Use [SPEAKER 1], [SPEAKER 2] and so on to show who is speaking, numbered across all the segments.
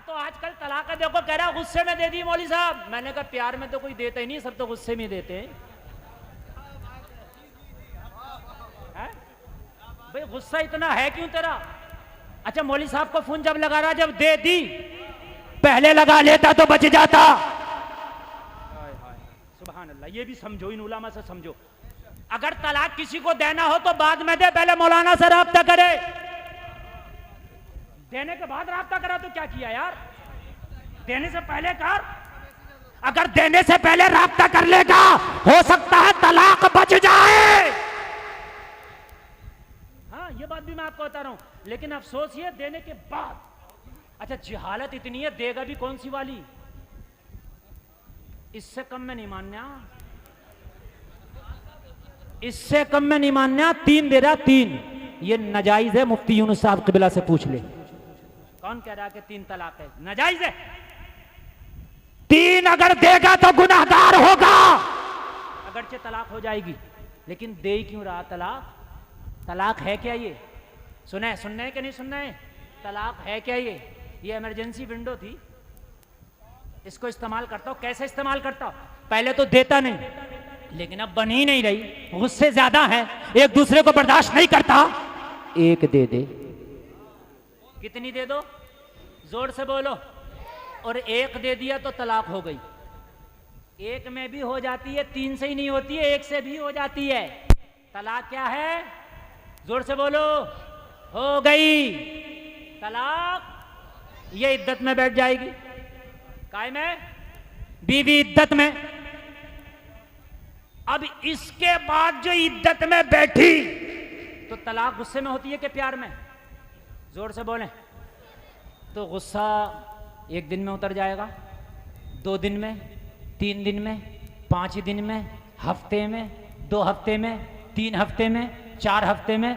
[SPEAKER 1] तो आजकल तलाक देखो कह रहा गुस्से में दे दी मौली साहब। मैंने कहा प्यार में तो कोई देता ही नहीं, सब तो गुस्से में देते हैं। भाई गुस्सा इतना है क्यों तेरा? अच्छा मौली साहब को फोन जब लगा रहा, जब दे दी पहले लगा लेता तो बच जाता। सुभान अल्लाह, ये भी समझो, इन उलामा से समझो। अगर तलाक किसी को देना हो तो बाद में दे, पहले मौलाना से राब्ता करे। देने के बाद राब्ता करा तो क्या किया यार? देने से पहले कर। अगर देने से पहले राब्ता कर लेगा हो सकता है तलाक बच जाए। हाँ ये बात भी मैं आपको बता रहा हूं, लेकिन अफसोस ये देने के बाद। अच्छा जिहालत इतनी है, देगा भी कौन सी वाली? इससे कम में नहीं मानना, इससे कम में नहीं मानना। 3 दे रहा, 3 ये नाजायज है। मुफ्ती यूनुस साहब क़िबला से पूछ ले, कौन कह रहा कि 3 तलाक है? नाजायज है। 3 अगर देगा तो गुनाहगार होगा। अगरचे तलाक हो जाएगी, लेकिन दे ही क्यों रहा तलाक? तलाक है क्या ये? सुने, सुनना है कि नहीं सुनना है? तलाक है क्या ये? ये इमरजेंसी विंडो थी, इसको इस्तेमाल करता हूं। कैसे इस्तेमाल करता हूं? पहले तो देता नहीं, लेकिन अब बन ही नहीं रही, गुस्से ज्यादा है, एक दूसरे को बर्दाश्त नहीं करता। 1 दे दे। कितनी दे दो? जोर से बोलो। और 1 दे दिया तो तलाक हो गई। 1 में भी हो जाती है, 3 से ही नहीं होती है, 1 से भी हो जाती है। तलाक क्या है? जोर से बोलो। हो गई तलाक। ये इद्दत में बैठ जाएगी। काय में? बीवी इद्दत में। अब इसके बाद जो इद्दत में बैठी तो तलाक गुस्से में होती है कि प्यार में? जोर से बोलें। तो गुस्सा 1 दिन में उतर जाएगा, 2 दिन में, 3 दिन में, 5 दिन में, हफ्ते में, 2 हफ्ते में, 3 हफ्ते में, 4 हफ्ते में।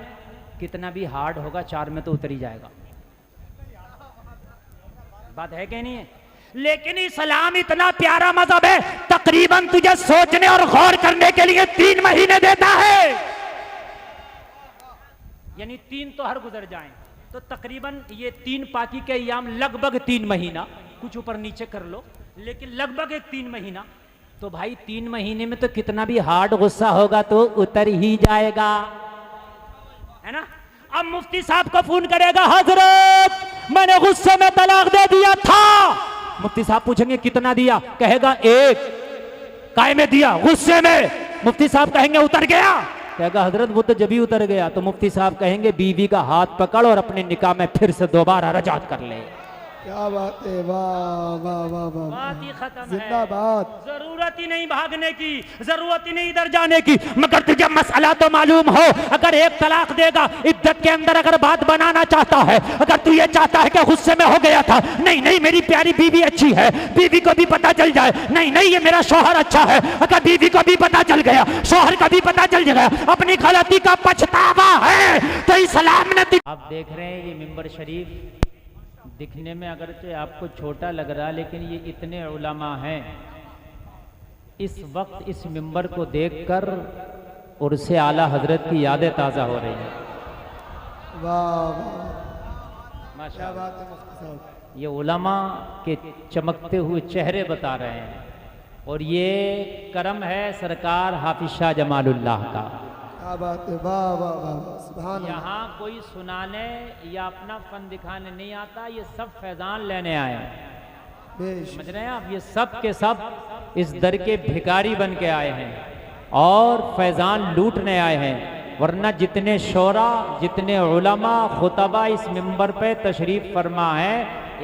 [SPEAKER 1] कितना भी हार्ड होगा 4 में तो उतर ही जाएगा। बात है कि नहीं है? लेकिन इस्लाम इतना प्यारा मजहब है, तकरीबन तुझे सोचने और गौर करने के लिए 3 महीने देता है। यानी 3 तो हर गुजर जाएं तो तकरीबन ये 3 पाकी के अय्याम लगभग 3 महीना, कुछ ऊपर नीचे कर लो, लेकिन लगभग एक 3 महीना। तो भाई 3 महीने में तो कितना भी हार्ड गुस्सा होगा तो उतर ही जाएगा, है ना? अब मुफ्ती साहब को फोन करेगा, हजरत मैंने गुस्से में तलाक दे दिया था। मुफ्ती साहब पूछेंगे कितना दिया? कहेगा 1। काय में दिया? गुस्से में। मुफ्ती साहब कहेंगे उतर गया? कहेगा हजरत वो तो जब ही उतर गया। तो मुफ्ती साहब कहेंगे बीवी का हाथ पकड़ और अपने निकाह में फिर से दोबारा रजात कर ले।
[SPEAKER 2] क्या बात है, वाह वाह वाह वाह,
[SPEAKER 1] बात ही खत्म है।
[SPEAKER 2] जिंदाबाद।
[SPEAKER 1] जरूरत ही नहीं भागने की, जरूरत ही नहीं इधर जाने की। मगर तुझे मसला तो मालूम हो, अगर 1 तलाक देगा, इद्दत के अंदर अगर बात बनाना चाहता है, अगर तू ये चाहता है कि गुस्से में हो गया था, नहीं नहीं मेरी प्यारी बीवी अच्छी है, बीवी को भी पता चल जाए, नहीं नहीं ये मेरा शौहर अच्छा है, अगर बीवी को भी पता चल गया, शौहर का भी पता चल गया, अपनी गलती का पछतावा है तो इस्लाम ने। आप देख रहे हैं ये मिंबर शरीफ दिखने में अगरचे आपको छोटा लग रहा, लेकिन ये इतने उलमा हैं। इस वक्त इस मिंबर को देखकर और उससे आला हजरत की यादें ताज़ा हो रही हैं।
[SPEAKER 2] वाह
[SPEAKER 1] माशाअल्लाह।
[SPEAKER 2] बात है मुफ्ती साहब।
[SPEAKER 1] ये उलमा के चमकते हुए चेहरे बता रहे हैं, और ये करम है सरकार हाफिज शाह जमालुल्लाह का।
[SPEAKER 2] क्या बात है, वाह वाह वाह, सुभान अल्लाह।
[SPEAKER 1] यहाँ कोई सुनाने या अपना फन दिखाने नहीं आता, ये सब फैजान लेने आए हैं। समझ रहे हैं आप? ये सब के सब इस दर के भिखारी बन के आए हैं और फैजान लूटने आए हैं। वरना जितने शोरा, जितने उलमा, खुतबा इस मिंबर पे तशरीफ फरमा है,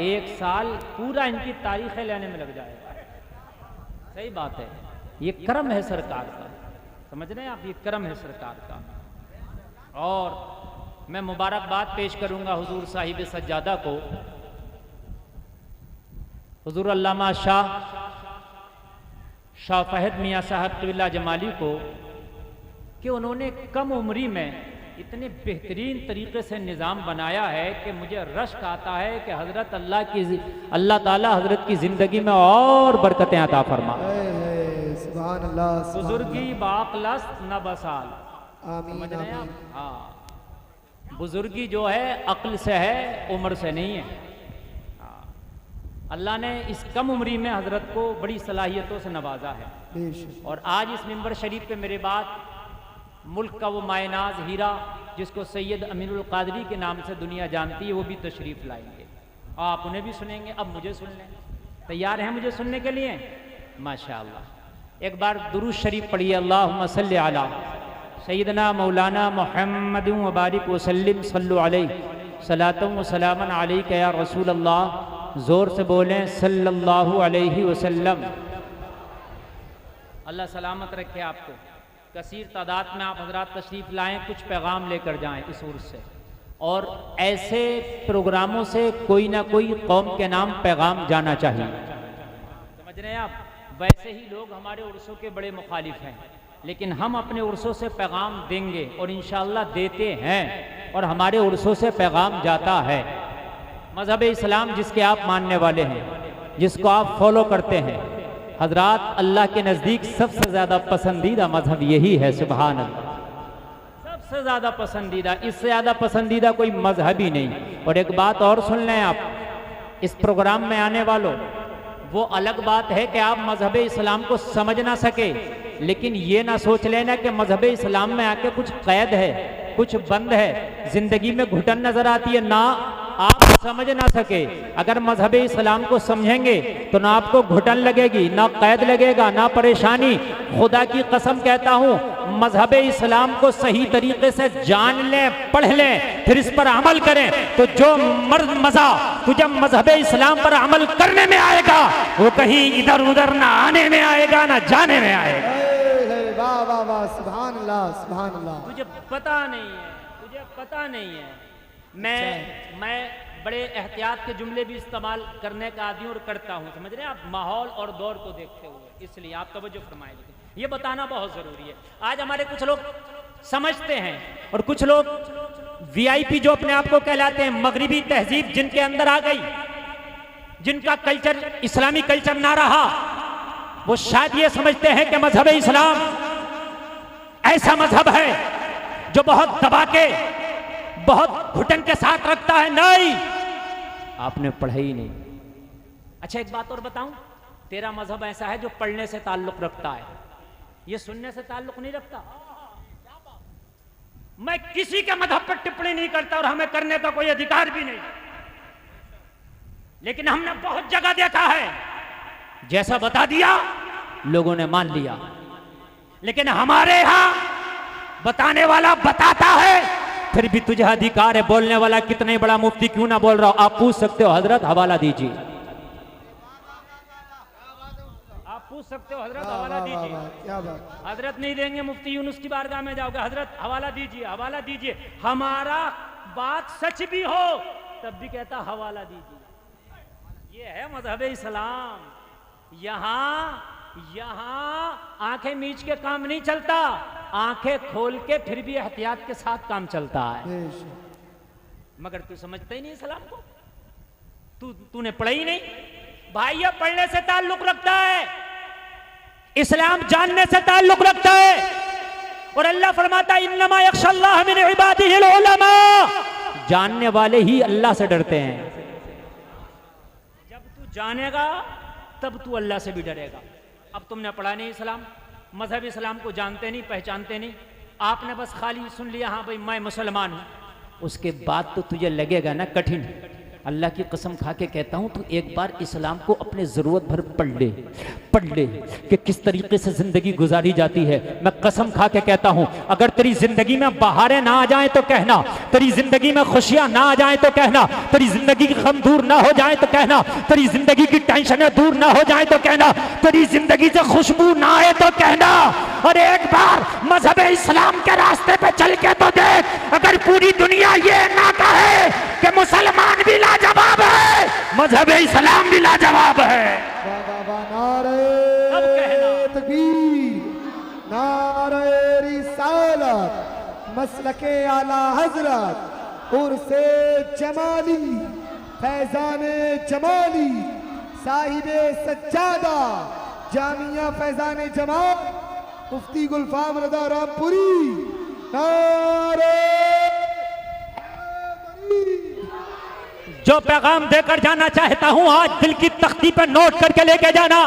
[SPEAKER 1] 1 साल पूरा इनकी तारीखें लेने में लग जाएगा। सही बात है, ये करम है सरकार का। समझ रहे हैं आप? ये करम है सरकार का। और मैं मुबारकबाद पेश करूंगा हुजूर साहिब सज्जादा को, हुजूर अल्लामा शाह फहद मियाँ साहब क़िबला जमाली को, कि उन्होंने कम उम्री में इतने बेहतरीन तरीके से निज़ाम बनाया है कि मुझे रश्क आता है कि हज़रत अल्लाह ताला हज़रत की ज़िंदगी में और बरकतें अता फरमा।
[SPEAKER 2] सुभान अल्लाह।
[SPEAKER 1] बुजुर्गी बाकलस न बसाल।
[SPEAKER 2] आमीन
[SPEAKER 1] समझ रहे हैं आप?
[SPEAKER 2] आमीन।
[SPEAKER 1] हाँ, बुजुर्गी जो है अक्ल से है, उम्र से नहीं है। हाँ। अल्लाह ने इस कम उम्री में हज़रत को बड़ी सलाहियतों से नवाजा है।
[SPEAKER 2] बेशक।
[SPEAKER 1] और आज इस मिंबर शरीफ पे मेरे बाद मुल्क का वो मायनाज हीरा जिसको सैयद अमीनुल कादरी के नाम से दुनिया जानती है, वो भी तशरीफ़ लाएंगे। आप उन्हें भी सुनेंगे, अब मुझे सुन लें। तैयार हैं मुझे सुनने के लिए? माशाअल्लाह। एक बार दुरूद शरीफ पढ़िए, अल्लाहुम्मा सल्ली अला सैयदना मौलाना मुहम्मद व बारिक वसल्लिम सल्लु अलैहि सलातम व सलामन अलैका या रसूल अल्लाह। ज़ोर से बोलें सल्लल्लाहु अलैहि वसल्लम। अल्लाह सलामत रखे आपको। कसीर तादाद में आप हजरात तशरीफ़ लाएँ, कुछ पैगाम लेकर जाएँ इस उर्स से। और ऐसे प्रोग्रामों से कोई ना कोई कौम के नाम पैगाम जाना चाहिए। समझ रहे हैं आप? वैसे ही लोग हमारे उर्सों के बड़े मुखालिफ हैं, लेकिन हम अपने उर्सों से पैगाम देंगे और इंशाअल्लाह देते हैं, और हमारे उर्सों से पैगाम जाता है। मज़हब इस्लाम जिसके आप मानने वाले हैं, जिसको आप फॉलो करते हैं, हजरात अल्लाह के नज़दीक सबसे ज़्यादा पसंदीदा मज़हब यही है। सुभान अल्लाह। सबसे ज़्यादा पसंदीदा, इससे ज़्यादा पसंदीदा कोई मज़हब ही नहीं। और एक बात और सुन लें आप, इस प्रोग्राम में आने वालों, वो अलग बात है कि आप मज़हब इस्लाम को समझ ना सके, लेकिन ये ना सोच लेना कि मज़हब इस्लाम में आके कुछ कैद है, कुछ बंद है, ज़िंदगी में घुटन नज़र आती है। ना, आप समझ ना सके। अगर मज़हब इस्लाम को समझेंगे तो ना आपको घुटन लगेगी, ना कैद लगेगा, ना परेशानी। खुदा की कसम कहता हूँ, मज़हब इस्लाम को सही तरीके से जान लें, पढ़ लें, फिर इस पर अमल करें, तो जो मर्द मज़ा तुझे मज़हब इस्लाम पर अमल करने में आएगा, वो कहीं इधर उधर ना आने में आएगा, ना जाने में आएगा।
[SPEAKER 2] वाह वाह वाह, सुभान अल्लाह, सुभान अल्लाह।
[SPEAKER 1] तुझे पता नहीं है, तुझे पता नहीं है। मैं बड़े एहतियात के जुमले भी इस्तेमाल करने का आदी और करता हूँ, समझ रहे हैं आप, माहौल और दौर को देखते हुए, इसलिए आप तवज्जो फरमाएं। ये बताना बहुत ज़रूरी है। आज हमारे कुछ लोग समझते हैं, और कुछ लोग VIP जो अपने आप को कहलाते हैं, मगरिबी तहजीब जिनके अंदर आ गई, जिनका कल्चर इस्लामी कल्चर ना रहा, वो शायद ये समझते हैं कि मजहब इस्लाम ऐसा मजहब है जो बहुत दबा के, बहुत घुटन के साथ रखता है। नहीं, आपने पढ़ा ही नहीं। अच्छा, एक बात और बताऊं, तेरा मजहब ऐसा है जो पढ़ने से ताल्लुक रखता है, ये सुनने से ताल्लुक नहीं रखता। मैं किसी के मजहब पर टिप्पणी नहीं करता और हमें करने का कोई अधिकार भी नहीं, लेकिन हमने बहुत जगह देखा है, जैसा बता दिया लोगों ने मान लिया। लेकिन हमारे यहां बताने वाला बताता है, फिर भी तुझे अधिकार है बोलने वाला, कितने बड़ा मुफ्ती क्यों ना बोल रहा हो। आप पूछ सकते हो, हजरत हवाला दीजिए। आप पूछ सकते हो, हजरत हवाला दीजिए।
[SPEAKER 2] क्या बात।
[SPEAKER 1] हजरत नहीं देंगे, मुफ्ती यूनुस की बारगाह में जाओगे, हजरत हवाला दीजिए, हवाला दीजिए। हमारा बात सच भी हो तब भी कहता हवाला दीजिए। ये है मजहब इस्लाम। यहाँ आंखें मीच के काम नहीं चलता, आंखें खोल के फिर भी एहतियात के साथ काम चलता है। मगर तू समझता ही नहीं इस्लाम को, तूने पढ़ा ही नहीं। भाई, ये पढ़ने से ताल्लुक रखता है, इस्लाम जानने से ताल्लुक रखता है। और अल्लाह फरमाता है, इन्नमा यख्शल्लाह मिन इबादिहिल उलमा, जानने वाले ही अल्लाह से डरते हैं। जब तू जानेगा तब तू अल्लाह से भी डरेगा। अब तुमने पढ़ा नहीं इस्लाम, मजहब इस्लाम को जानते नहीं, पहचानते नहीं, आपने बस खाली सुन लिया, हाँ भाई मैं मुसलमान हूं, उसके बाद तो तुझे लगेगा ना कठिन। अल्लाह की कसम खा के कहता हूं, तू एक बार इस्लाम को अपने ज़रूरत भर पढ़ ले कि किस तरीके से ज़िंदगी गुजारी जाती है। मैं कसम खा के कहता हूं, अगर तेरी ज़िंदगी में बहारें ना आ जाएं तो कहना, तेरी ज़िंदगी में खुशियां ना आ जाएं तो कहना, तेरी ज़िंदगी की गम दूर ना हो जाए तो कहना, तेरी ज़िंदगी की टेंशनें दूर ना हो जाए तो कहना, तेरी ज़िंदगी से खुशबू ना आए तो कहना। और एक बार मजहब इस्लाम के रास्ते पे चल के तो देख, अगर पूरी दुनिया ये ना कहे कि मुसलमान भी लाजवाब है, मजहब इस्लाम भी लाजवाब है।
[SPEAKER 2] नारे तकबीर, नारे रिसालत, मसलके आला हजरत, उर्से जमाली, फैजाने जमाली, साहिबे सज्जादा, जामिया फैजाने जमाल, मुफ्ती गुलफाम रज़ा रामपुरी। नारे
[SPEAKER 1] जो जो पैगाम देकर जाना चाहता हूं आज दिल की तख्ती पर नोट करके लेके जाना।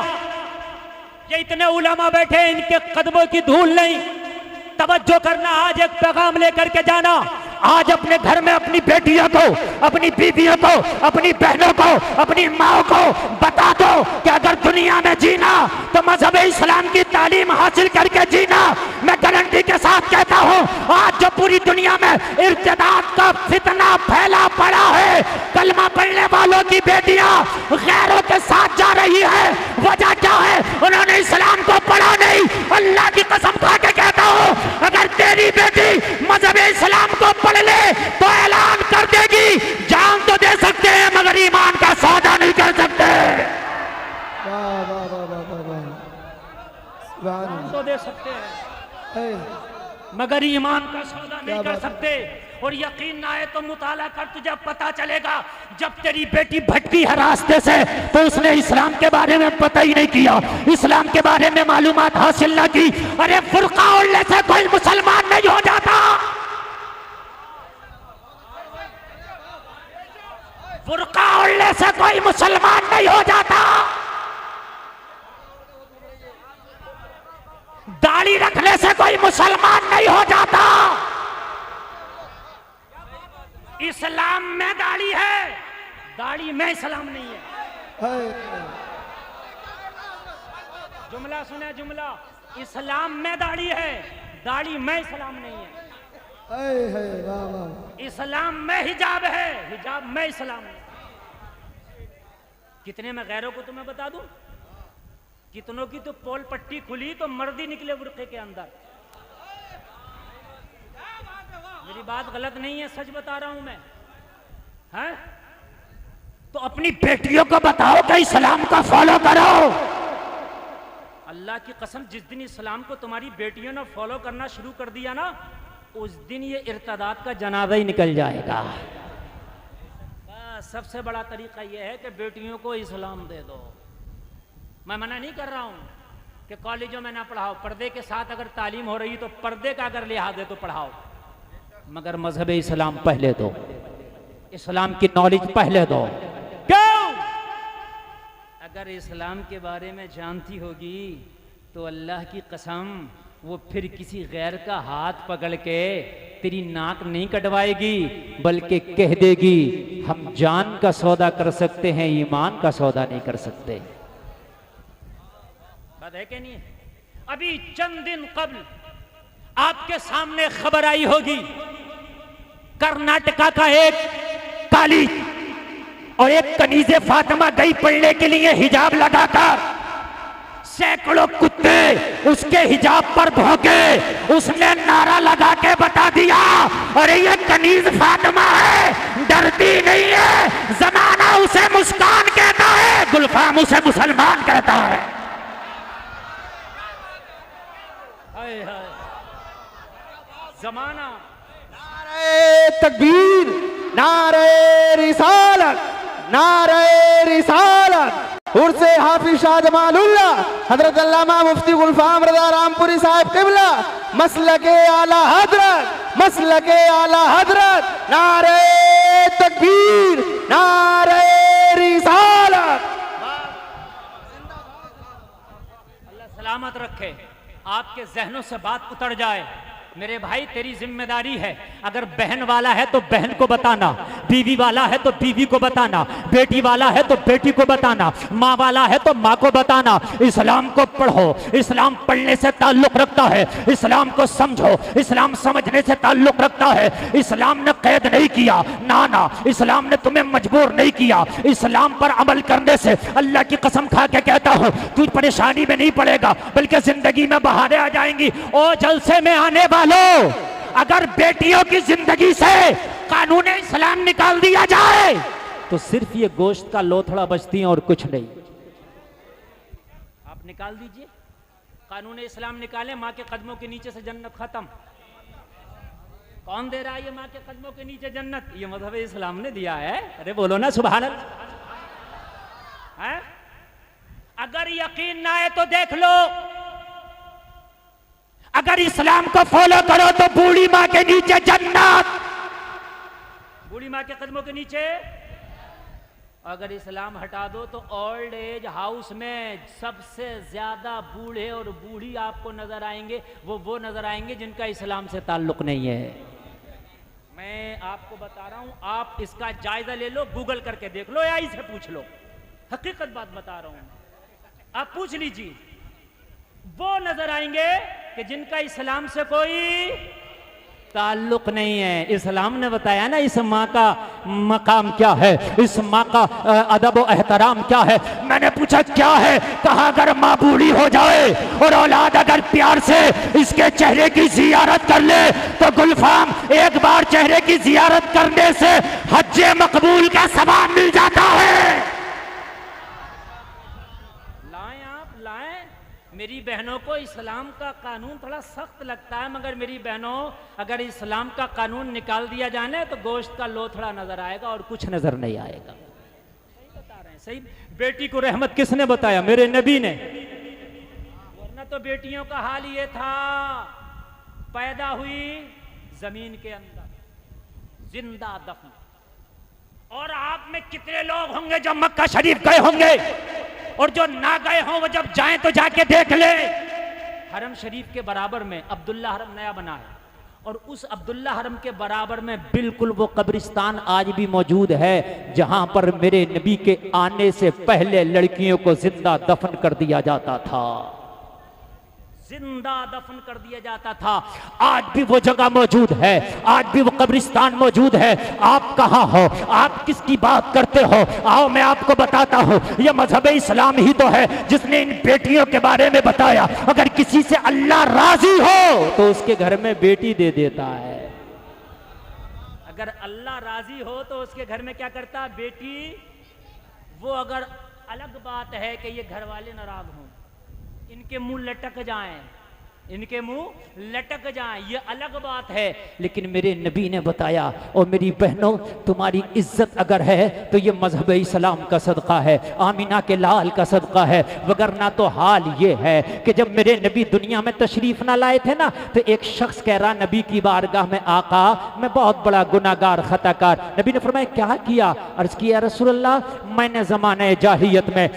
[SPEAKER 1] ये इतने उलमा बैठे, इनके कदमों की धूल नहीं, तवज्जो करना। आज एक पैगाम लेकर के जाना। आज अपने घर में अपनी बेटियों को, अपनी बीवियों को, अपनी बहनों को, अपनी माओ को बता दो कि अगर दुनिया में जीना तो मजहब इस्लाम की तालीम हासिल करके जीना। मैं गारंटी के साथ कहता हूं, आज जो पूरी दुनिया में इर्तिदाद का फितना फैला पड़ा है, कलमा पढ़ने वालों की बेटियां गैरों के साथ जा रही है। वजह क्या है? उन्होंने इस्लाम को पढ़ा नहीं। अल्लाह की कसम खा के कहता हूं, अगर तेरी बेटी मजहब इस्लाम को पढ़ ले तो ऐलान कर देगी, जान तो दे सकते हैं मगर ईमान का सौदा नहीं कर सकते।
[SPEAKER 2] वाह वाह वाह वाह वाह वाह, सुभान
[SPEAKER 1] जान तो दे सकते हैं
[SPEAKER 2] अल्लाह।
[SPEAKER 1] मगर ईमान का सौदा नहीं कर
[SPEAKER 2] बात है।
[SPEAKER 1] सकते। और यकीन ना आए तो मुताला कर, तुझे पता चलेगा। जब तेरी बेटी भटकी है रास्ते से तो उसने इस्लाम के बारे में पता ही नहीं किया, इस्लाम के बारे में मालूमात हासिल ना की। अरे फुर्का ओढ़ने से कोई मुसलमान नहीं हो जाता। फुर्का ओढ़ने से कोई मुसलमान नहीं हो जाता। दाढ़ी रखने से कोई मुसलमान नहीं हो जाता। इस्लाम में दाढ़ी है, दाढ़ी में इस्लाम नहीं है। जुमला सुने, जुमला। इस्लाम में दाढ़ी है, दाढ़ी में इस्लाम नहीं है।
[SPEAKER 2] वाह वाह।
[SPEAKER 1] इस्लाम में हिजाब है, हिजाब में इस्लाम नहीं। कितने में गैरों को तुम्हें बता दूं, कितनों की तो पोल पट्टी खुली तो मर्दी निकले बुर्के के अंदर। मेरी बात गलत नहीं है, सच बता रहा हूं मैं। हैं? तो अपनी बेटियों को बताओ कि इस्लाम का फॉलो करो। अल्लाह की कसम, जिस दिन इस्लाम को तुम्हारी बेटियों ने फॉलो करना शुरू कर दिया ना, उस दिन ये इर्तदाद का जनाजा ही निकल जाएगा। बस सबसे बड़ा तरीका यह है कि बेटियों को इस्लाम दे दो। मैं मना नहीं कर रहा हूं कि कॉलेजों में ना पढ़ाओ, पर्दे के साथ अगर तालीम हो रही तो पर्दे का अगर लिहाज है तो पढ़ाओ, मगर मजहब इस्लाम पहले दो, इस्लाम की नॉलेज पहले दो। क्यों? अगर इस्लाम के बारे में जानती होगी तो अल्लाह की कसम वो फिर किसी गैर का हाथ पकड़ के तेरी नाक नहीं कटवाएगी, बल्कि कह देगी हम जान का सौदा कर सकते हैं, ईमान का सौदा नहीं कर सकते। बात है कि नहीं है? अभी चंद दिन कबल आपके सामने खबर आई होगी, कर्नाटका का एक काली और एक कनीज़े फातिमा गई पढ़ने के लिए हिजाब लगाकर, सैकड़ों कुत्ते उसके हिजाब पर भौंके। उसने नारा लगा के बता दिया, अरे ये कनीज़ फातिमा है, डरती नहीं है। जमाना उसे मुस्कान कहता है, गुलफाम उसे मुसलमान कहता है। हाय हाय जमाना।
[SPEAKER 2] नारे तकबीर, नारे रिसालत, नारे रिसालत। उर्से हाफिज शाह जमालुल्लाह हजरत अल्लामा मुफ्ती गुलफाम रज़ा रामपुरी साहब क़िबला मसलके आला हजरत, मसलके आला हजरत। नारे तकबीर, नारे रिसालत।
[SPEAKER 1] अल्लाह सलामत रखे, आपके जहनों से बात उतर जाए। मेरे भाई तेरी जिम्मेदारी है, अगर बहन वाला है तो बहन को बताना, बीवी वाला है तो बीवी को बताना, बेटी वाला है तो बेटी को बताना, माँ वाला है तो माँ को बताना। इस्लाम को पढ़ो, इस्लाम पढ़ने से ताल्लुक रखता है। इस्लाम को समझो, इस्लाम समझने से ताल्लुक रखता है। इस्लाम ने कैद नहीं किया, ना ना, इस्लाम ने तुम्हें मजबूर नहीं किया। इस्लाम पर अमल करने से अल्लाह की कसम खा के कहता हूँ तू परेशानी में नहीं पड़ेगा, बल्कि जिंदगी में बहारें आ जाएंगी। ओ जलसे में आने वाले, अगर बेटियों की जिंदगी से कानून इस्लाम निकाल दिया जाए तो सिर्फ ये गोश्त का लोथड़ा बचती है और कुछ नहीं। आप निकाल दीजिए, कानून इस्लाम निकाले, माँ के कदमों के नीचे से जन्नत खत्म। कौन दे रहा है ये माँ के कदमों के नीचे जन्नत? ये मजहब इस्लाम ने दिया है। अरे बोलो ना सुभान अल्लाह। अगर यकीन ना आए तो देख लो, अगर इस्लाम को फॉलो करो तो बूढ़ी माँ के नीचे जन्नत, बूढ़ी माँ के कदमों के नीचे अगर इस्लाम हटा दो तो ओल्ड एज हाउस में सबसे ज़्यादा बूढ़े और बूढ़ी आपको नज़र आएंगे, वो नज़र आएंगे जिनका इस्लाम से ताल्लुक़ नहीं है। मैं आपको बता रहा हूँ, आप इसका जायज़ा ले लो, गूगल करके देख लो, AI से पूछ लो, हकीकत बात बता रहा हूँ, आप पूछ लीजिए। वो नज़र आएंगे कि जिनका इस्लाम से कोई ताल्लुक नहीं है। इस्लाम ने बताया ना इस माँ का मकाम क्या है, इस माँ का अदब व एहतराम क्या है। मैंने पूछा क्या है, कहा अगर माँ बूढ़ी हो जाए और औलाद अगर प्यार से इसके चेहरे की जियारत कर ले तो गुलफाम एक बार चेहरे की जियारत करने से हज्जे मकबूल का सवाब मिल जाता है। लाएं आप लाएं। मेरी बहनों को इस्लाम का कानून थोड़ा सख्त लगता है, मगर मेरी बहनों अगर इस्लाम का कानून निकाल दिया जाए तो गोश्त का लोथड़ा नजर आएगा और कुछ नजर नहीं आएगा। सही बता रहे हैं, सही। बेटी को रहमत किसने बताया? मेरे नबी ने। वरना तो बेटियों का हाल ये था, पैदा हुई जमीन के अंदर जिंदा दफन। और आप में कितने लोग होंगे जो मक्का शरीफ गए होंगे, और जो ना गए हों वो जब जाएं तो जाके देख ले। हरम शरीफ के बराबर में अब्दुल्ला हरम नया बना है, और उस अब्दुल्ला हरम के बराबर में बिल्कुल वो कब्रिस्तान आज भी मौजूद है जहां पर मेरे नबी के आने से पहले लड़कियों को जिंदा दफन कर दिया जाता था, जिंदा दफन कर दिया जाता था। आज भी वो जगह मौजूद है, आज भी वो कब्रिस्तान मौजूद है। आप कहाँ हो? आप किसकी बात करते हो? आओ मैं आपको बताता हूँ। ये मजहब इस्लाम ही तो है जिसने इन बेटियों के बारे में बताया। अगर किसी से अल्लाह राजी हो तो उसके घर में बेटी दे देता है। अगर अल्लाह राजी हो तो उसके घर में क्या करता है? बेटी। वो अगर अलग बात है कि ये घर वाले नाराज हों, इनके मुंह लटक जाएं, इनके मुंह लटक जाएं, ये अलग बात है। लेकिन मेरे नबी ने बताया, और मेरी बहनों तुम्हारी इज्जत अगर है तो ये मजहब इस्लाम का सदका है, आमीना के लाल का सदका है। वगरना तो हाल ये है कि जब मेरे नबी दुनिया में तशरीफ ना लाए थे ना, तो एक शख्स कह रहा नबी की बारगाह में, आका मैं बहुत बड़ा गुनाहगार खताकार। नबी ने फरमाया क्या किया? अर्ज किया रसूलल्लाह, मैंने जमाने जाहिलियत में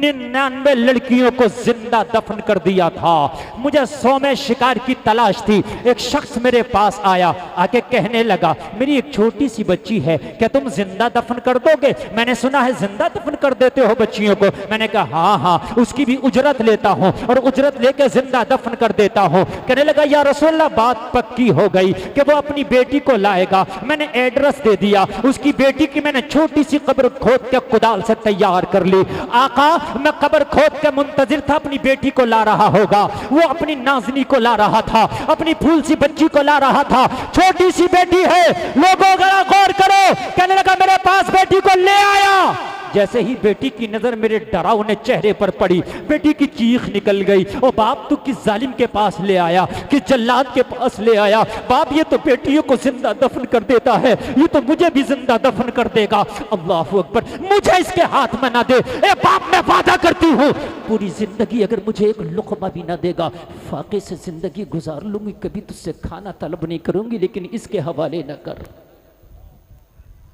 [SPEAKER 1] 99 लड़कियों को जिंदा दफन कर दिया था। मुझे 100 में शिकार की तलाश थी। एक शख्स मेरे पास आया, आके कहने लगा मेरी एक छोटी सी बच्ची है, क्या तुम जिंदा दफन कर दोगे? मैंने सुना है जिंदा दफन कर देते हो बच्चियों को। मैंने कहा हाँ हाँ, उसकी भी उजरत लेता हूँ और उजरत लेके जिंदा दफन कर देता हूँ। कहने लगा या रसूलल्लाह बात पक्की हो गई कि वो अपनी बेटी को लाएगा। मैंने एड्रेस दे दिया, उसकी बेटी की मैंने छोटी सी कब्र खोद के कुदाल से तैयार कर ली। आका मैं कब्र खोद के मुंतजिर था, अपनी बेटी को ला रहा होगा। वो अपनी नाजनी को ला रहा था, अपनी फूल सी बच्ची को ला रहा था। छोटी सी बेटी है, लोगों जरा गौर करो। कहने लगा मेरे पास बेटी को ले आया। जैसे ही बेटी की नजर मेरे डरावने चेहरे पर पड़ी, बेटी की चीख निकल गई। ओ बाप तू किस जालिम के पास ले आया, किस जल्लाद के पास ले आया? बाप ये तो बेटियों को जिंदा दफन कर देता है, ये तो मुझे भी जिंदा दफन कर देगा। अल्लाहु अकबर, मुझे इसके हाथ में ना दे। ए बाप मैं वादा करती हूँ पूरी जिंदगी अगर मुझे एक लुक़मा भी ना देगा, फाके से जिंदगी गुजार लूंगी, कभी तुझसे खाना तलब नहीं करूंगी, लेकिन इसके हवाले न कर,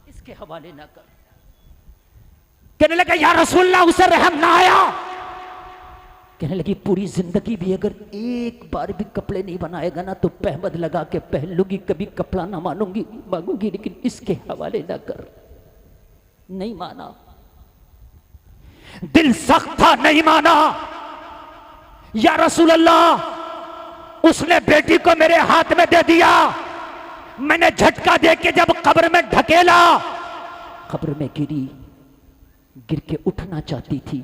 [SPEAKER 1] इसके हवाले न कर। कहने लगा या रसूलल्लाह उसे रहम ना आया। कहने लगी पूरी जिंदगी भी अगर एक बार भी कपड़े नहीं बनाएगा ना तो पहमद लगा के पहन लूंगी, कभी कपड़ा ना मानूंगी मांगूंगी, लेकिन इसके हवाले ना कर। नहीं माना, दिल सख्त था, नहीं माना। या रसूलल्लाह उसने बेटी को मेरे हाथ में दे दिया। मैंने झटका दे के जब कब्र में ढकेला, कब्र में गिरी, गिर के उठना चाहती थी।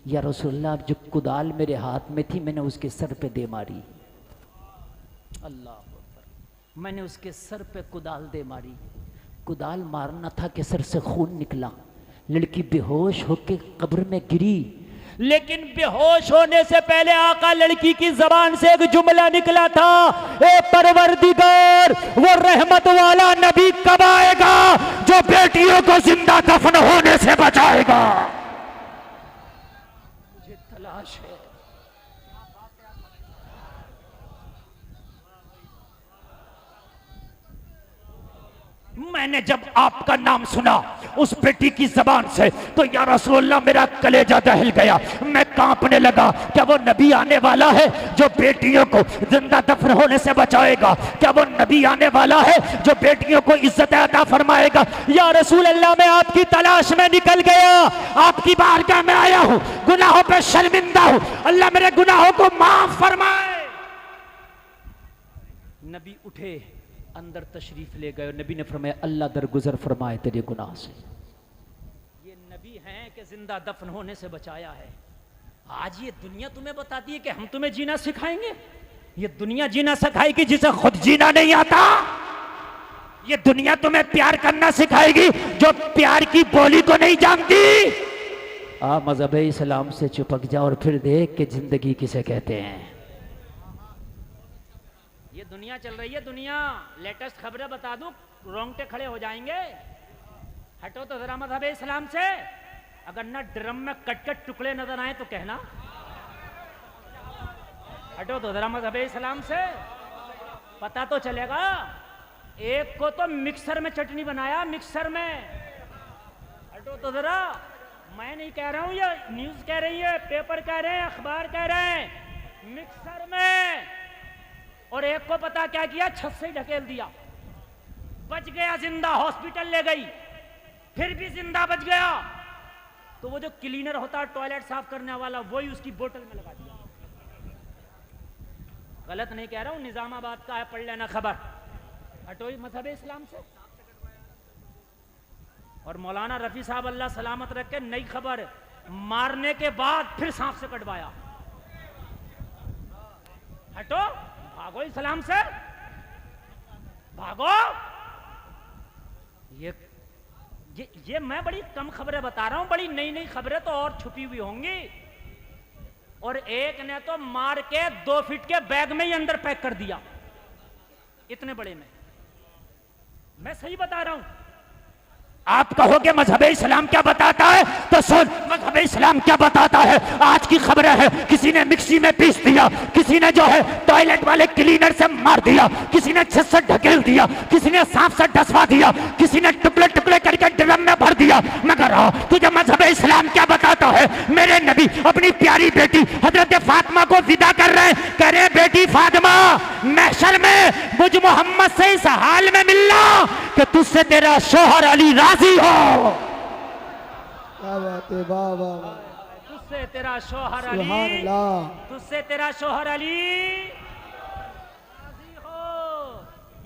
[SPEAKER 1] या रसूलल्लाह जो कुदाल मेरे हाथ में थी मैंने उसके सर पे दे मारी। अल्लाह अकबर, मैंने उसके सर पे कुदाल दे मारी। कुदाल मारना था कि सर से खून निकला। लड़की बेहोश होके कब्र में गिरी, लेकिन बेहोश होने से पहले आका लड़की की जबान से एक जुमला निकला था, ए परवरदिगार वो रहमत वाला नबी कब आएगा जो बेटियों को जिंदा दफन होने से बचाएगा? मुझे तलाश है। मैंने मैंने जब आपका नाम सुना उस बेटी की जबान से, तो या रसूलल्लाह मेरा कलेजा दहल गया, मैं कांपने लगा। क्या वो नबी आने वाला है जो बेटियों को जिंदा दफन होने से बचाएगा? क्या वो नबी आने वाला है जो बेटियों को इज्जत अता फरमाएगा? या रसूल अल्लाह, मैं आपकी तलाश में निकल गया, आपकी बारगाह में आया हूं, गुनाहों पे शर्मिंदा हूं, अल्लाह मेरे गुनाहों को माफ फरमाए। नबी उठे, अंदर तशरीफ ले गए, नबी ने फरमाया अल्लाह दरगुजर फरमाए तेरे गुनाह से। ये नबी हैं कि जिंदा दफन होने से बचाया है। आज ये दुनिया तुम्हें बताती है कि हम तुम्हें जीना सिखाएंगे। ये दुनिया जीना सिखाएगी जिसे खुद जीना नहीं आता। ये दुनिया तुम्हें प्यार करना सिखाएगी जो प्यार की बोली को नहीं जानती। आ मजहब इस्लाम से चिपक जा और फिर देख कि जिंदगी किसे कहते हैं। ये दुनिया चल रही है, दुनिया। लेटेस्ट खबरें बता दूं, रोंगटे खड़े हो जाएंगे। हटो तो जरा मजहब इस्लाम से। अगर ना ड्रम में कट कट टुकड़े नजर आए तो कहना। हटो तो जरा मजहब इस्लाम से, पता तो चलेगा। एक को तो मिक्सर में चटनी बनाया, मिक्सर में। हटो तो जरा। मैं नहीं कह रहा हूं, ये न्यूज कह रही है, पेपर कह रहे हैं, अखबार कह रहे हैं, मिक्सर में। और एक को पता क्या किया, छत से ढकेल दिया, बच गया जिंदा, हॉस्पिटल ले गई, फिर भी जिंदा बच गया। तो वो जो क्लीनर होता है टॉयलेट साफ करने वाला, वही उसकी बोतल में लगा दिया। गलत नहीं कह रहा हूं, निजामाबाद का है, पढ़ लेना खबर। हटो मजहब इस्लाम से। और मौलाना रफी साहब अल्लाह सलामत रखे, नई खबर, मारने के बाद फिर सांप से कटवाया। हटो, भागो इस्लाम से, भागो। ये मैं बड़ी कम खबरें बता रहा हूं, बड़ी नई नई खबरें तो और छुपी हुई होंगी। और एक ने तो मार के 2 फीट के बैग में ही अंदर पैक कर दिया, इतने बड़े में। मैं सही बता रहा हूं। आप कहोगे मजहब इस्लाम क्या बताता है, तो सुन मजहब इस्लाम क्या बताता है। आज की खबरें हैं, किसी ने मिक्सी में पीस दिया, किसी ने जो है टॉयलेट वाले क्लीनर से मार दिया, किसी ने छत से ढकेल दिया, किसी ने सांप से डसवा दिया, किसी ने टुकड़े टुकड़े करके ड्रम में भर दिया। मगर तुझे मजहब इस्लाम क्या बताता है। मेरे नबी अपनी प्यारी बेटी हजरत फातिमा को विदा कर रहे हैं, कह रहे बेटी फातिमा, महशर में मुझ मोहम्मद से इस हाल में मिलना कि तुझसे तेरा शोहर अली राजी हो।
[SPEAKER 2] क्या बात है, वाह वाह वाह।
[SPEAKER 1] तुझसे तेरा शोहर अली,
[SPEAKER 2] सुभान अल्लाह।
[SPEAKER 1] तुझसे तेरा शोहर अली राजी हो।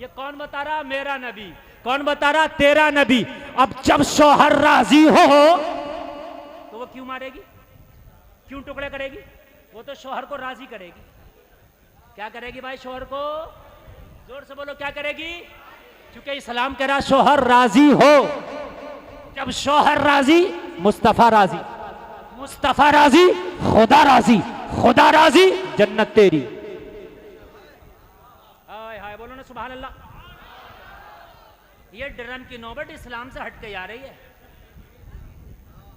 [SPEAKER 1] ये कौन बता रहा? मेरा नबी। कौन बता रहा? तेरा नबी। अब जब शोहर राजी हो तो वो क्यों मारेगी, क्यों टुकड़े करेगी? वो तो शोहर को राजी करेगी। क्या करेगी भाई शोहर को? जोर से बोलो, क्या करेगी? क्योंकि इस्लाम कह रहा शोहर राजी हो। जब शोहर राजी, मुस्तफा राजी, मुस्तफा राजी, खुदा राजी, खुदा राजी, जन्नत तेरी। हाय हाय बोलो ना सुभान अल्लाह। ये ड्रम की नौबत इस्लाम से हट के आ रही है।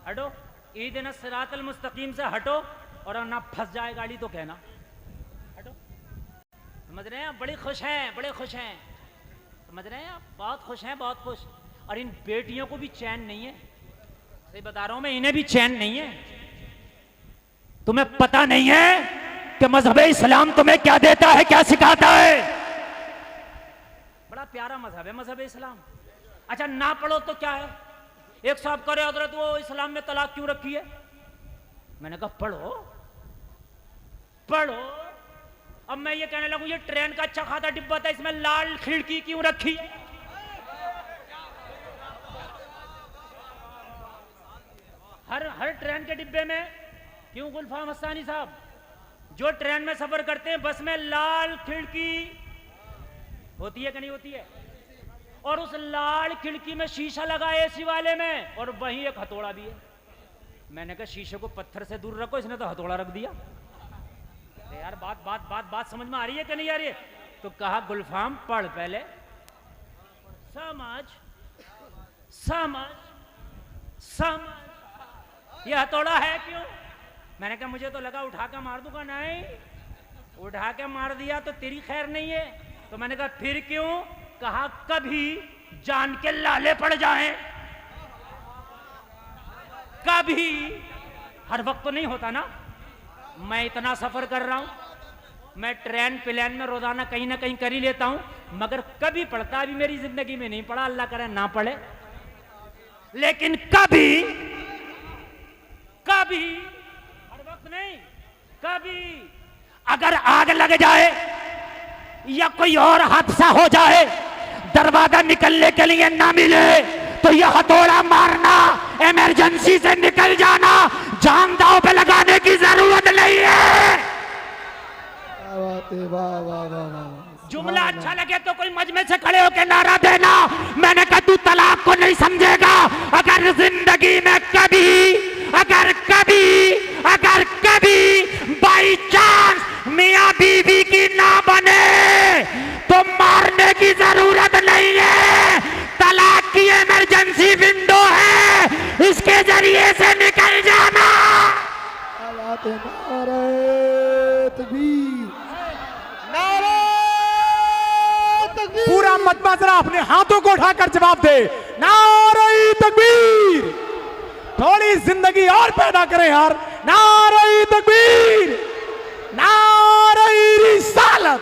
[SPEAKER 1] हटो, ईदिन सिरातल मुस्तकीम से हटो, और ना फंस जाए गाड़ी तो कहना। हटो, समझ रहे हैं आप? बड़ी खुश हैं, बड़े खुश हैं, समझ रहे हैं आप? बहुत खुश हैं, बहुत खुश। और इन बेटियों को भी चैन नहीं है, सही बता रहा हूं मैं, इन्हें भी चैन नहीं है। तुम्हें पता नहीं है कि मजहब इस्लाम तुम्हें क्या देता है, क्या सिखाता है। बड़ा प्यारा मजहब है मजहब इस्लाम। अच्छा, ना पढ़ो तो क्या है? एक साहब करे हजरत वो इस्लाम में तलाक क्यों रखी है? मैंने कहा पढ़ो पढ़ो। अब मैं ये कहने लगूं ये ट्रेन का अच्छा खाता डिब्बा था, इसमें लाल खिड़की क्यों रखी? हर ट्रेन के डिब्बे में क्यों गुलफाम हस्सानी साहब, जो ट्रेन में सफर करते हैं बस में लाल खिड़की होती है कि नहीं होती है? और उस लाल खिड़की में शीशा लगा एसी वाले में, और वहीं एक हथौड़ा भी है। मैंने कहा शीशे को पत्थर से दूर रखो, इसने तो हथौड़ा रख दिया। यार बात बात बात बात समझ में आ रही है कि नहीं आ रही है? तो कहा गुलफाम पढ़ पहले, समझ समझ समझ, ये हथौड़ा है क्यों? मैंने कहा मुझे तो लगा उठा के मार दूंगा। नहीं, उठा के मार दिया तो तेरी खैर नहीं है। तो मैंने कहा फिर क्यों? कहा कभी जान के लाले पड़ जाएं, कभी, हर वक्त तो नहीं होता ना। मैं इतना सफर कर रहा हूं, मैं ट्रेन प्लेन में रोजाना कहीं ना कहीं कर ही लेता हूं, मगर कभी पढ़ता अभी मेरी जिंदगी में नहीं पढ़ा, अल्लाह करे ना पढ़े। लेकिन कभी कभी, हर वक्त नहीं, कभी अगर आग लग जाए या कोई और हादसा हो जाए, दरवाजा निकलने के लिए ना मिले, तो यह हथौड़ा मारना, इमरजेंसी से निकल जाना, जान दांव पे लगाने की जरूरत नहीं है।
[SPEAKER 2] क्या बात है, वाह वाह वाह वाह।
[SPEAKER 1] जुमला अच्छा लगे तो कोई मजमे से खड़े होकर नारा देना। मैंने कहा तू तलाक को नहीं समझेगा। अगर जिंदगी में अगर कभी बाई चांस मियां बीवी की ना बने तो मारने की जरूरत नहीं है। तलाक की इमरजेंसी विंडो है, इसके जरिए से निकल जाना।
[SPEAKER 2] क्या बात है, नारे तकबीर, नारे तकबीर।
[SPEAKER 3] पूरा मजमा जरा अपने हाथों को उठाकर जवाब दे, नारे तकबीर। थोड़ी जिंदगी और पैदा करें यार, नारे तकबीर, नारे रिसालत,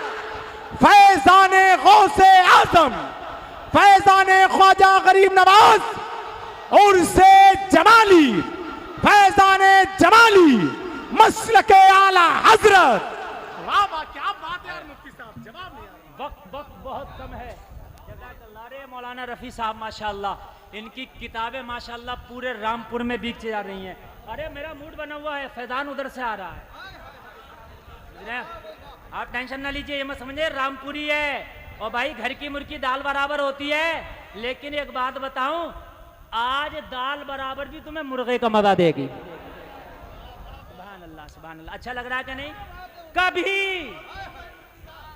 [SPEAKER 3] फैजाने गौसे आजम, फैजाने ख्वाजा गरीब नवाज और से जमाली, फैजाने जमाली, मसलके आला हजरत। वाह वाह, क्या बात है यार मुफ्ती साहब, जवाब नहीं आ रहा।
[SPEAKER 1] वक्त बहुत कम है। जज़ाकल्लाह। अरे मौलाना रफ़ी साहब माशाल्लाह, इनकी किताबें माशाल्लाह पूरे रामपुर में बिक जा रही हैं। अरे मेरा मूड बना हुआ है, फैजान उधर से आ रहा है, आप टेंशन ना लीजिए, ये मत समझे रामपुरी है। और भाई घर की मुर्गी दाल बराबर होती है, लेकिन एक बात बताऊं, आज दाल बराबर भी तुम्हें मुर्गे का मजा देगी। सुभान अल्लाह, सुभान अल्लाह। अच्छा लग रहा है कि नहीं? कभी,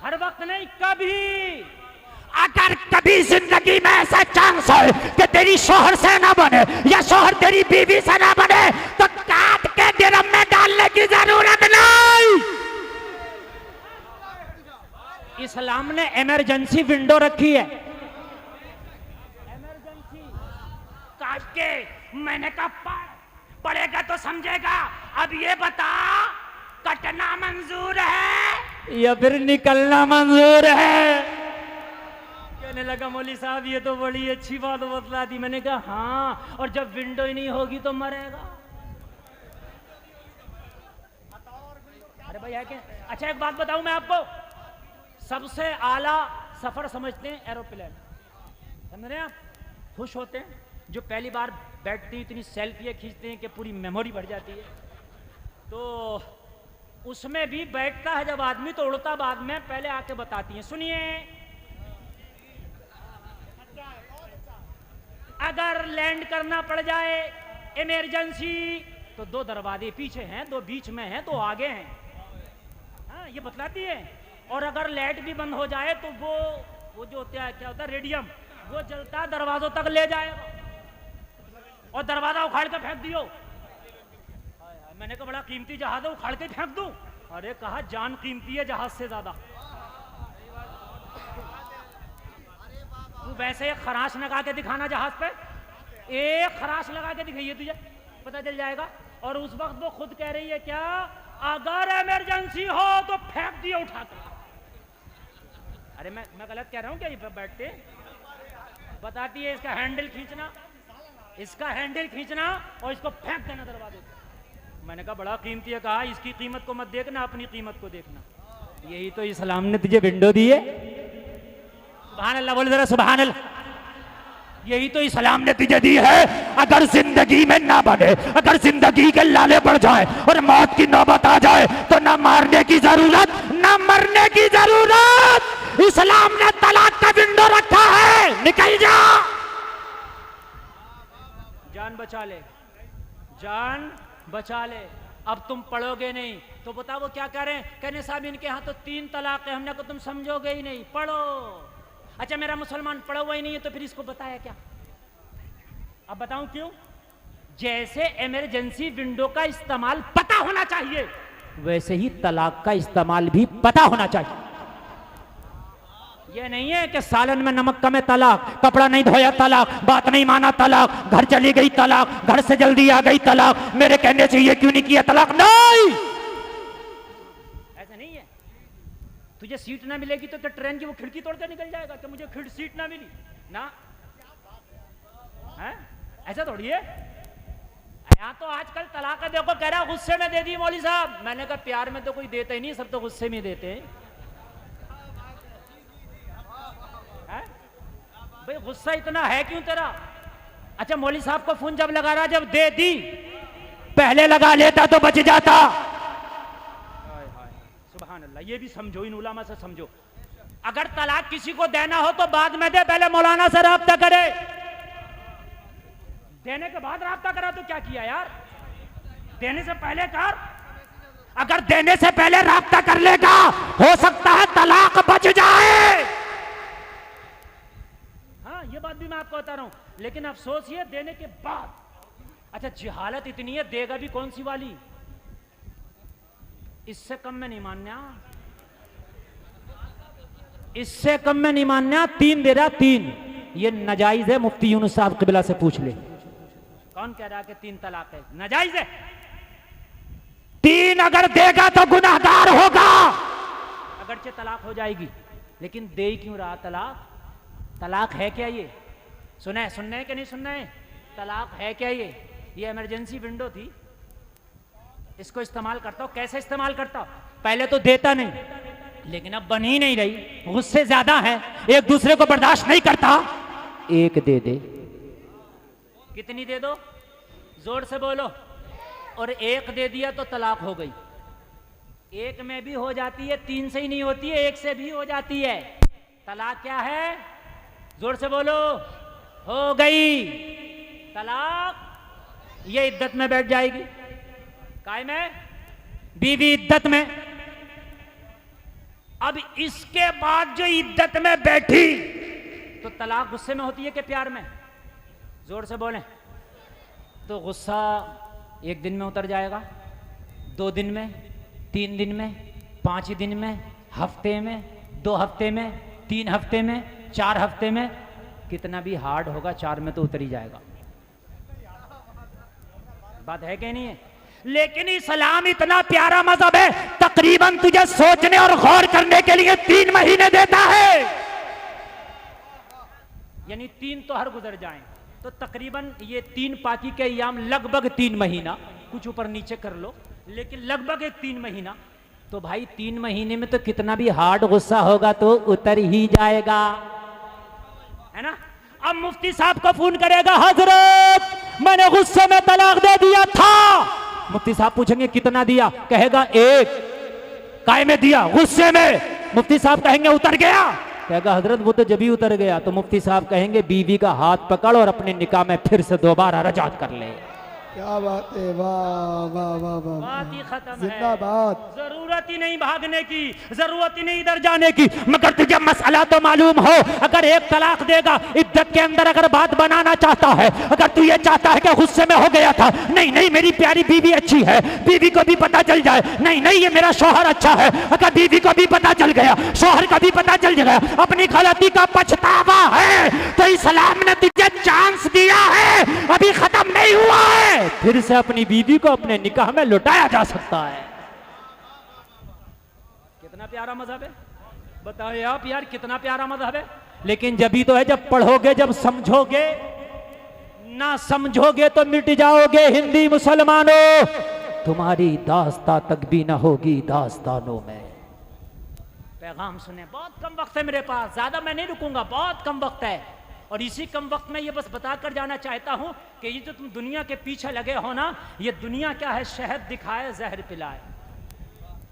[SPEAKER 1] हर वक्त नहीं, कभी अगर कभी जिंदगी में ऐसा चांस हो कि तेरी शोहर से ना बने या शोहर तेरी बीवी से ना बने, तो काट के ड्रम में डालने की जरूरत नहीं। इस्लाम ने इमरजेंसी विंडो रखी है। इमरजेंसी काट के, मैंने कहा पड़ेगा तो समझेगा। अब ये बता, कटना मंजूर है या फिर निकलना मंजूर है? कहने लगा मौली साहब ये तो बड़ी अच्छी बात बतला दी। मैंने कहा हाँ, और जब विंडो ही नहीं होगी तो मरेगा। अरे भाई है क्या? अच्छा एक बात बताऊं मैं आपको, सबसे आला सफर समझते हैं एरोप्लेन, समझ रहे हैं आप? खुश होते हैं जो पहली बार बैठते हैं, इतनी सेल्फियाँ खींचते हैं कि पूरी मेमोरी बढ़ जाती है। तो उसमें भी बैठता है जब आदमी तो उड़ता बाद में, पहले आके बताती हैं। सुनिए, अगर लैंड करना पड़ जाए इमरजेंसी, तो 2 दरवाजे पीछे हैं, 2 बीच में हैं, 2 आगे हैं। हाँ, ये बतलाती है। और अगर लाइट भी बंद हो जाए तो वो जो होता है, क्या होता है, रेडियम, वो जलता दरवाजों तक ले जाएगा। और दरवाजा उखाड़ के फेंक दियो। मैंने कहा बड़ा कीमती जहाज है, उखाड़ के फेंक दूं? अरे कहा जान कीमती है जहाज से ज्यादा। तू वैसे एक खराश लगा के दिखाना जहाज पे, एक खराश लगा के दिखाइए, तुझे पता चल जाएगा। और उस वक्त वो खुद कह रही है क्या, अगर इमरजेंसी हो तो फेंक दिए उठा के। अरे मैं गलत कह रहा हूँ क्या? ये बैठते बताती है इसका हैंडल खींचना, इसका हैंडल खींचना और इसको फेंक देना दरवाजे से। मैंने कहा बड़ा कीमती है। कहा इसकी कीमत को मत देखना, अपनी कीमत को देखना। यही तो इस्लाम ने तुझे विंडो दी है। सुभान अल्लाह, बोल जरा सुभान अल्लाह। यही तो इस्लाम ने तुझे दी है। अगर जिंदगी में ना बने, अगर जिंदगी के लाले बढ़ जाए और मौत की नौबत आ जाए, तो ना मारने की जरूरत, ना मरने की जरूरत। इस्लाम ने तलाक का विंडो रखा है, निकल जा, जान बचा ले, जान बचा ले। अब तुम पढ़ोगे नहीं तो बताओ वो क्या कह रहे हैं? कहने साहब इनके यहाँ तो 3 तलाक है। हमने कहा तुम समझोगे ही नहीं, पढ़ो। अच्छा मेरा मुसलमान पढ़ा हुआ ही नहीं है तो फिर इसको बताया क्या? अब बताऊं क्यों? जैसे इमरजेंसी विंडो का इस्तेमाल पता होना चाहिए, वैसे ही तलाक का इस्तेमाल भी पता होना चाहिए। ये नहीं है कि सालन में नमक कम है तलाक, कपड़ा नहीं धोया तलाक, बात नहीं माना तलाक, घर चली गई तलाक, घर से जल्दी आ गई तलाक, मेरे कहने से ये क्यों नहीं किया तलाक। नहीं, ऐसा नहीं है। तुझे सीट ना मिलेगी तो ट्रेन की वो खिड़की तोड़कर निकल जाएगा कि मुझे सीट ना मिली ना है? ऐसा थोड़ी है। यहाँ तो आजकल तलाक है, देखो कह रहा गुस्से में दे दी मौली साहब। मैंने कहा प्यार में तो कोई देता ही नहीं, सब तो गुस्से में देते हैं। भाई गुस्सा इतना है क्यों तेरा? अच्छा मौली साहब को फोन जब लगा रहा, जब दे दी, पहले लगा लेता तो बच जाता। सुभान अल्लाह, ये भी समझो, इन उलामा से समझो। अगर तलाक किसी को देना हो तो बाद में दे, पहले मौलाना से राब्ता करे। देने के बाद राब्ता करा तो क्या किया यार? देने से पहले कर। अगर देने से पहले राब्ता कर लेगा, हो सकता है तलाक बच जाए। हाँ, ये बात भी मैं आपको बता रहा हूं, लेकिन अफसोस ये देने के बाद। अच्छा जिहालत इतनी है, देगा भी कौन सी वाली? इससे कम में नहीं मानना, इससे कम में नहीं मानना। 3 दे रहा, 3 ये नाजायज है। मुफ्ती यूनुस साहब क़िबला से पूछ ले, कौन कह रहा कि 3 तलाक है? नाजायज है। 3 अगर देगा तो गुनाहगार होगा। अगरचे तलाक हो जाएगी, लेकिन दे ही क्यों रहा तलाक? तलाक है क्या ये? सुना है, सुनना है कि नहीं सुनना है? तलाक है क्या ये? ये इमरजेंसी विंडो थी, इसको इस्तेमाल करता हूं। कैसे इस्तेमाल करता हूं? पहले तो देता नहीं, लेकिन अब बन ही नहीं रही, गुस्से ज्यादा है, एक दूसरे को बर्दाश्त नहीं करता। एक दे दे। कितनी दे दो? जोर से बोलो। और एक दे दिया तो तलाक हो गई। एक में भी हो जाती है, 3 से ही नहीं होती है, 1 से भी हो जाती है। तलाक क्या है? जोर से बोलो। हो गई तलाक। ये इद्दत में बैठ जाएगी। काय में? बीवी इद्दत में। अब इसके बाद जो इद्दत में बैठी, तो तलाक गुस्से में होती है कि प्यार में? जोर से बोलें। तो गुस्सा 1 दिन में उतर जाएगा, 2 दिन में, 3 दिन में, 5 दिन में, हफ्ते में, 2 हफ्ते में, 3 हफ्ते में, 4 हफ्ते में। कितना भी हार्ड होगा, 4 में तो उतर ही जाएगा। बात है कि नहीं है? लेकिन इस्लाम इतना प्यारा मजहब है, तकरीबन तुझे सोचने और गौर करने के लिए 3 महीने देता है। यानी 3 तो हर गुजर जाएं, तो तकरीबन ये 3 पाकी के अय्याम लगभग 3 महीना, कुछ ऊपर नीचे कर लो, लेकिन लगभग एक 3 महीना। तो भाई 3 महीने में तो कितना भी हार्ड गुस्सा होगा तो उतर ही जाएगा, है ना? अब मुफ्ती साहब को फोन करेगा, हजरत मैंने गुस्से में तलाक दे दिया था। मुफ्ती साहब पूछेंगे कितना दिया? कहेगा 1। काय में दिया? गुस्से में। मुफ्ती साहब कहेंगे उतर गया? कहेगा हजरत वो तो जब ही उतर गया। तो मुफ्ती साहब कहेंगे बीवी का हाथ पकड़ और अपने निकाह में फिर से दोबारा रजात कर ले।
[SPEAKER 2] क्या बात है, वाह वाह वाह वाह,
[SPEAKER 1] बात ही खत्म है।
[SPEAKER 2] जिंदाबाद।
[SPEAKER 1] जरूरत ही नहीं भागने की, जरूरत ही नहीं इधर जाने की। मगर तुझे मसला तो मालूम हो, अगर 1 तलाक देगा, इद्दत के अंदर अगर बात बनाना चाहता है, अगर तू ये चाहता है कि गुस्से में हो गया था, नहीं नहीं मेरी प्यारी बीवी अच्छी है, बीवी को भी पता चल जाए, नहीं नहीं ये मेरा शौहर अच्छा है, अगर बीवी को भी पता चल गया, शौहर का भी पता चल गया, अपनी गलती का पछतावा है, तो इस्लाम ने तुझे चांस दिया है, अभी खत्म नहीं हुआ है। फिर से अपनी बीवी को अपने निकाह में लौटाया जा सकता है। कितना प्यारा मजहब है, बताओ आप यार, कितना प्यारा मजहब है। लेकिन जब ही तो है जब पढ़ोगे, जब समझोगे, ना समझोगे तो मिट जाओगे। हिंदी मुसलमानों, तुम्हारी दास्तां तक भी ना होगी दास्तानों में। पैगाम सुने, बहुत कम वक्त है मेरे पास, ज्यादा मैं नहीं रुकूंगा, बहुत कम वक्त है। और इसी कम वक्त में ये बस बताकर जाना चाहता हूं कि ये जो तुम दुनिया के पीछे लगे हो ना, ये दुनिया क्या है? शहद दिखाए जहर पिलाए।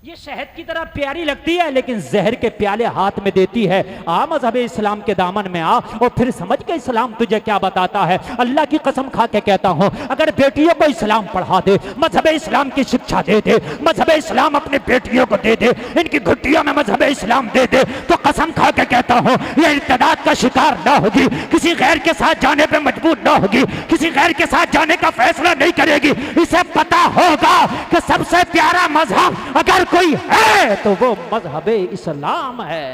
[SPEAKER 1] ये शहद की तरह प्यारी लगती है, लेकिन जहर के प्याले हाथ में देती है। आ मजहब इस्लाम के दामन में आ और फिर समझ के इस्लाम तुझे क्या बताता है। अल्लाह की कसम खा के कहता हूं, अगर बेटियों को इस्लाम पढ़ा दे, मजहब इस्लाम की शिक्षा दे दे, मजहब इस्लाम अपनी बेटियों को दे दे, इनकी घुट्टियों में मजहब इस्लाम दे दे, तो कसम खा के कहता हूं ये इर्तिदाद का शिकार ना होगी, किसी गैर के साथ जाने पर मजबूर ना होगी, किसी गैर के साथ जाने का फैसला नहीं करेगी। इसे पता होगा कि सबसे प्यारा मजहब अगर कोई है तो वो मजहब इस्लाम है।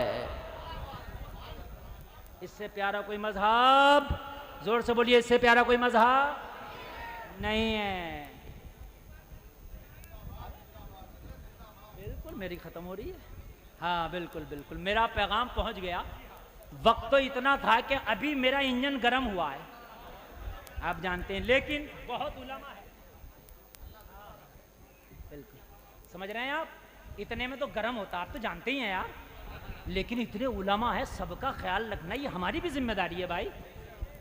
[SPEAKER 1] इससे प्यारा कोई मजहब, जोर से बोलिए, इससे प्यारा कोई मजहब नहीं है। बिल्कुल मेरी खत्म हो रही है। हाँ बिल्कुल बिल्कुल, मेरा पैगाम पहुंच गया। वक्त तो इतना था कि अभी मेरा इंजन गर्म हुआ है, आप जानते हैं, लेकिन बहुत उलमा है। बिल्कुल समझ रहे हैं आप, इतने में तो गर्म होता, आप तो जानते ही हैं यार, लेकिन इतने उलमा है, सबका ख्याल रखना ये हमारी भी जिम्मेदारी है भाई।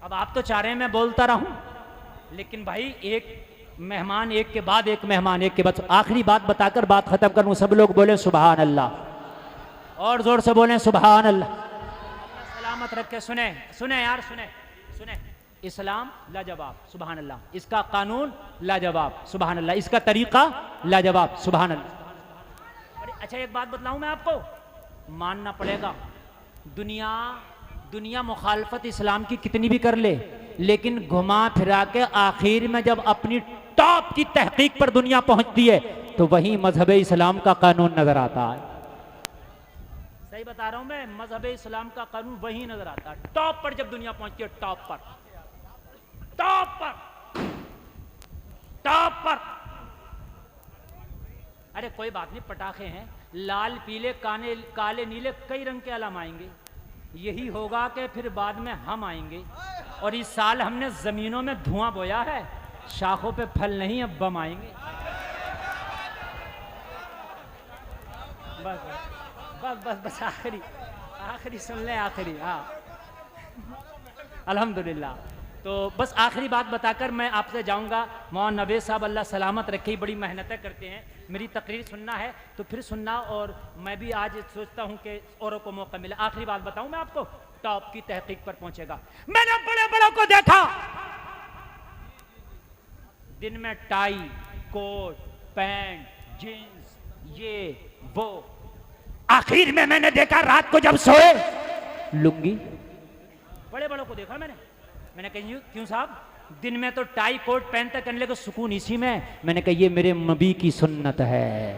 [SPEAKER 1] अब आप तो चाह रहे हैं मैं बोलता रहूं, लेकिन भाई एक मेहमान एक के बाद एक मेहमान एक के बाद, आखिरी बात बताकर बात खत्म करूं। सब लोग बोले सुभान अल्लाह, और जोर से बोले सुभान अल्लाह। सलामत रखे। सुने सुने यार, सुने सुने, इस्लाम लाजवाब सुभान अल्लाह, इसका कानून लाजवाब सुभान अल्लाह, इसका तरीका लाजवाब सुभान अल्लाह। अरे अच्छा एक बात बतलाऊं मैं आपको, मानना पड़ेगा, दुनिया मुखालफत इस्लाम की कितनी भी कर ले, लेकिन घुमा फिरा के आखिर में जब अपनी टॉप की तहकीक पर दुनिया पहुंचती है तो वही मजहब इस्लाम का कानून नजर आता है। सही बता रहा हूं मैं, मजहब इस्लाम का कानून वही नजर आता है टॉप पर, जब दुनिया पहुंचती है टॉप पर, टॉप पर, टॉप पर। अरे कोई बात नहीं, पटाखे हैं, लाल पीले काले नीले कई रंग के अलाम आएंगे, यही होगा कि फिर बाद में हम आएंगे। और इस साल हमने जमीनों में धुआं बोया है, शाखों पे फल नहीं, अब बम आएंगे। बस बस बस बस आखिरी सुन लें, आखिरी। हाँ अल्हम्दुलिल्लाह। तो बस आखिरी बात बताकर मैं आपसे जाऊंगा। मौलाना नवेद साहब अल्लाह सलामत रखे, बड़ी मेहनतें करते हैं, मेरी तकरीर सुनना है तो फिर सुनना, और मैं भी आज सोचता हूं कि औरों को मौका मिले। आखिरी बात बताऊं मैं आपको, टॉप की तहकीक पर पहुंचेगा। मैंने बड़े बड़ों को देखा दिन में टाई कोट पैंट जींस ये वो, आखिर में मैंने देखा रात को जब सोए लुंगी। बड़े बड़ों को देखा मैंने कहा क्यों साहब, दिन में तो टाई कोट पहनते, करने लगे सुकून इसी में। मैंने कहा ये मेरे नबी की सुन्नत है,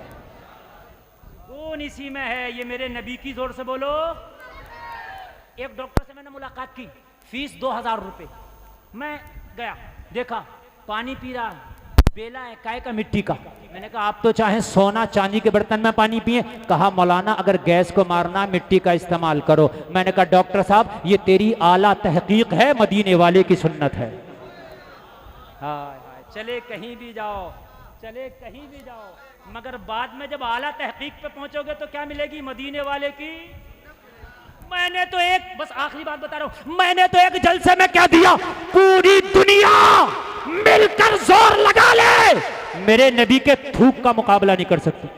[SPEAKER 1] सुकून इसी में है, ये मेरे नबी की। जोर से बोलो। एक डॉक्टर से मैंने मुलाकात की, फीस 2000 रुपए। मैं गया, देखा पानी पी रहा, बेला है काय का, मिट्टी का। मैंने कहा आप तो चाहे सोना चांदी के बर्तन में पानी पिए। कहा मौलाना अगर गैस को मारना मिट्टी का इस्तेमाल करो। मैंने कहा डॉक्टर साहब ये तेरी आला तहकीक है, मदीने वाले की सुन्नत है। हाय चले कहीं भी जाओ, चले कहीं भी जाओ, मगर बाद में जब आला तहकीक पे पहुंचोगे तो क्या मिलेगी? मदीने वाले की। मैंने तो एक, बस आखिरी बात बता रहा हूं, मैंने तो एक जलसे में क्या दिया, पूरी दुनिया मिलकर जोर लगा ले, मेरे नबी के थूक का मुकाबला नहीं कर सकती।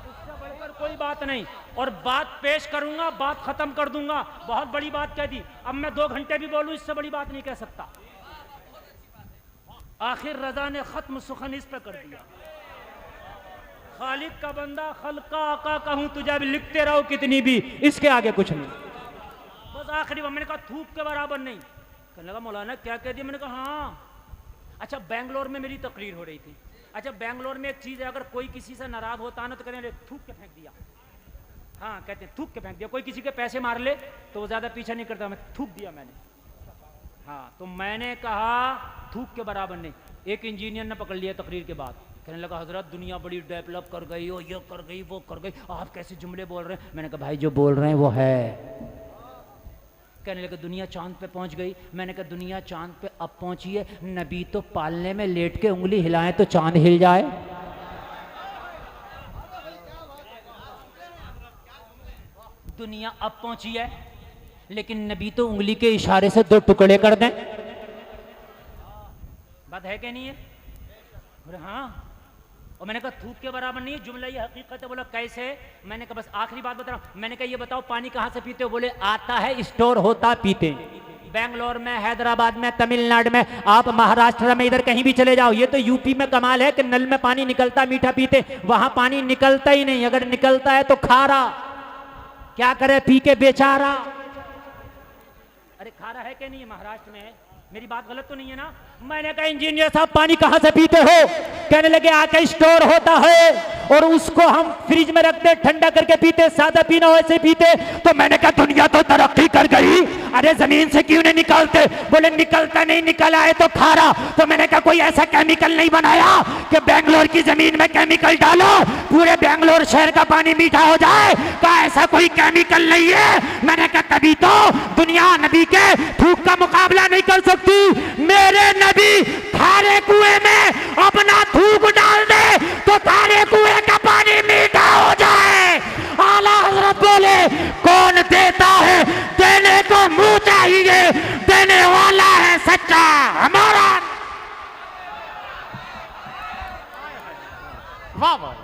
[SPEAKER 1] इससे बढ़कर कोई बात नहीं। और बात पेश करूंगा, बात खत्म कर दूंगा। बहुत बड़ी बात कह दी, अब मैं 2 घंटे भी बोलूं इससे बड़ी बात नहीं कह सकता। आखिर रजा ने खत्म सुखन इस पे कर दिया। खालिक का बंदा, खल्का आका कहूं तुझे भी, लिखते रहो कितनी भी, इसके आगे कुछ नहीं। बस आखिरी बार मैंने कहा थूक के बराबर नहीं। कहने लगा मौलाना क्या कह दिया? मैंने कहा हाँ। अच्छा बेंगलोर में मेरी तकरीर हो रही थी। अच्छा बेंगलोर में एक चीज है, अगर कोई किसी से नाराज होता है ना तो कहते थूक के फेंक दिया। हाँ कहते थूक के फेंक दिया। कोई किसी के पैसे मार ले तो वो ज्यादा पीछा नहीं करता, मैं थूक दिया मैंने। हाँ तो मैंने कहा थूक के बराबर नहीं। एक इंजीनियर ने पकड़ लिया तकरीर के बाद, कहने लगा हजरत दुनिया बड़ी डेवलप कर गई हो, ये कर गई वो कर गई, आप कैसे जुमले बोल रहे हैं? मैंने कहा भाई जो बोल रहे हैं वो है। कहने लगा दुनिया चांद पे पहुंच गई। मैंने कहा दुनिया चांद पे अब पहुंची है, नबी तो पालने में लेट के उंगली हिलाएं तो चांद हिल जाए। दुनिया अब पहुंची है, लेकिन नबी तो उंगली के इशारे से 2 टुकड़े कर दें। बात है क्या नहीं है? बोले हाँ। और मैंने कहा थूक के बराबर नहीं, जुमला ये हकीकत है। बोला कैसे? मैंने कहा बस आखिरी बात बता रहा हूं। मैंने कहा ये बताओ पानी कहां से पीते हो? बोले आता है स्टोर होता पीते। बेंगलोर में, हैदराबाद में, तमिलनाडु में, आप महाराष्ट्र में, इधर कहीं भी चले जाओ, ये तो यूपी में कमाल है कि नल में पानी निकलता मीठा पीते, वहां पानी निकलता ही नहीं। अगर निकलता है तो खारा, क्या करे पी के बेचारा। अरे खारा है क्या नहीं है? महाराष्ट्र में है। मेरी बात गलत तो नहीं है ना? मैंने कहा इंजीनियर साहब पानी कहां से पीते हो? कहने लगे आके स्टोर होता है और उसको हम फ्रिज में रखते ठंडा करके पीते, सादा पीना हो ऐसे पीते। तो मैंने कहा दुनिया तो तरक्की कर गई, अरे जमीन से क्यों नहीं निकालते? बोले निकलता नहीं, निकल आए तो खारा। तो मैंने कहा कोई ऐसा केमिकल नहीं बनाया कि बेंगलोर की जमीन में केमिकल डालो पूरे बेंगलोर शहर का पानी मीठा हो जाए? कहा ऐसा कोई केमिकल नहीं है। मैंने कहा तभी तो दुनिया नबी के थूक का मुकाबला नहीं कर सकती। मेरे नबी थारे कुएं में अपना थूक डाल दे तो थारे कुएं का पानी मीठा हो जाए। आला हजरत बोले कौन देता है? देने को मुंह चाहिए, देने वाला है सच्चा हमारा।
[SPEAKER 3] वाह वाह।